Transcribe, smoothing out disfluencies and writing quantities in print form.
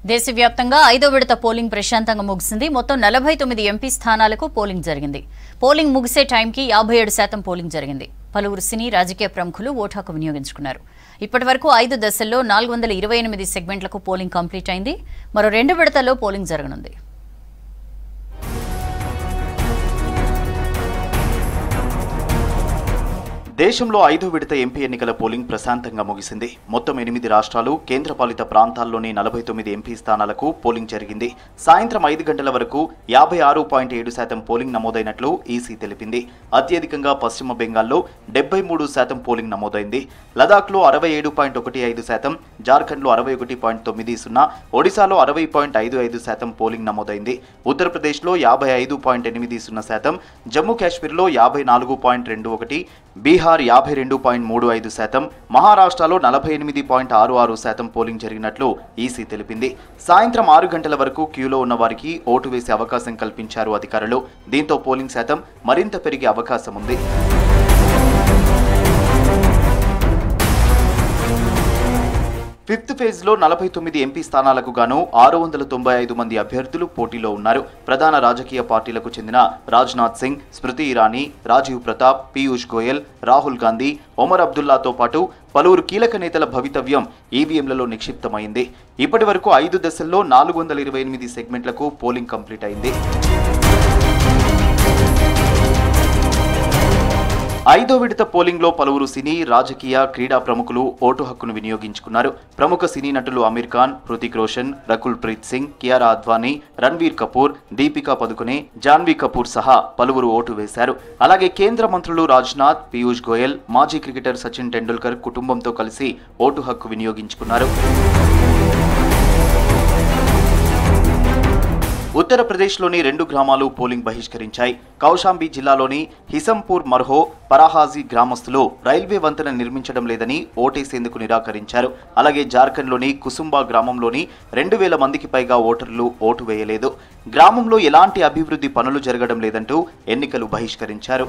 దేశవ్యాప్తంగా 5వ విడత పోలింగ్ ప్రశాంతంగా ముగిసింది. మొత్తం 49 ఎంపీ స్థానాలకు పోలింగ్ జరిగింది. పోలింగ్ ముగిసే టైంకి 57% పోలింగ్ జరిగింది. పలువురు సినీ రాజకీయ ప్రముఖులు ఓటు హక్కు వినియోగించుకున్నారు. ఇప్పటివరకు 5 దశల్లో 428 సెగ్మెంట్లకు పోలింగ్ కంప్లీట్ అయింది. మరో 2 విడతల్లో పోలింగ్ జరగనుంది. దేశంలో 5వ విడత ఎంపీ ఎన్నికల పోలింగ్ ప్రశాంతంగా ముగిసింది. మొత్తం 8 రాష్ట్రాలు, కేంద్రపాలిత ప్రాంతాల్లోని 49 ఎంపీ స్థానాలకు పోలింగ్ జరిగింది. సాయంత్రం 5 గంటల వరకు 56.7% పోలింగ్ నమోదైనట్లు ఈసీ తెలిపింది. అత్యధికంగా పశ్చిమ బెంగాల్లో 73% పోలింగ్ నమోదైంది. లదాఖ్లో 67.15%, జార్ఖండ్లో 61.90%, ఒడిశాలో 60.55% పోలింగ్ నమోదైంది. ఉత్తరప్రదేశ్లో 55.80%, జమ్మూ కాశ్మీర్లో 54.21%, బీహార్ 52.35%, మహారాష్ట్రలో 48.66% పోలింగ్ జరిగినట్లు ఈసీ తెలిపింది. సాయంత్రం 6 గంటల వరకు క్యూలో ఉన్న వారికి ఓటు వేసే అవకాశం కల్పించారు అధికారులు. దీంతో పోలింగ్ శాతం మరింత పెరిగే అవకాశం ఉంది. ఫిఫ్త్ ఫేజ్లో 49 ఎంపీ స్థానాలకు గాను 695 మంది అభ్యర్థులు పోటీలో ఉన్నారు. ప్రధాన రాజకీయ పార్టీలకు చెందిన రాజ్నాథ్ సింగ్, స్మృతి ఇరానీ, రాజీవ్ ప్రతాప్, పీయూష్ గోయల్, రాహుల్ గాంధీ, ఒమర్ అబ్దుల్లాతో పాటు పలువురు కీలక నేతల భవితవ్యం ఈవీఎంలలో నిక్షిప్తమైంది. ఇప్పటి వరకు 5 దశల్లో 428 సెగ్మెంట్లకు పోలింగ్ కంప్లీట్ అయింది. 5వ విడత పోలింగ్ లో పలువురు సినీ, రాజకీయ, క్రీడా ప్రముఖులు ఓటు హక్కును వినియోగించుకున్నారు. ప్రముఖ సినీ నటులు అమీర్ ఖాన్, హృతిక్ రోషన్, రకుల్ ప్రీత్ సింగ్, కియారా అద్వానీ, రణ్వీర్ కపూర్, దీపికా పదుకునే, జాన్వీ కపూర్ సహా పలువురు ఓటు వేశారు. అలాగే కేంద్ర మంత్రులు రాజ్నాథ్, పీయూష్ గోయల్, మాజీ క్రికెటర్ సచిన్ టెండూల్కర్ కుటుంబంతో కలిసి ఓటు హక్కు వినియోగించుకున్నారు. ఉత్తరప్రదేశ్లోని 2 గ్రామాలు పోలింగ్ బహిష్కరించాయి. కౌశాంబి జిల్లాలోని హిసంపూర్ మర్హో, పరాహాజీ గ్రామస్తులు రైల్వే వంతెన నిర్మించడం లేదని ఓటేసేందుకు నిరాకరించారు. అలాగే జార్ఖండ్లోని కుసుంబా గ్రామంలోని 2000 మందికి పైగా ఓటర్లు ఓటు వేయలేదు. గ్రామంలో ఎలాంటి అభివృద్ధి పనులు జరగడం లేదంటూ ఎన్నికలు బహిష్కరించారు.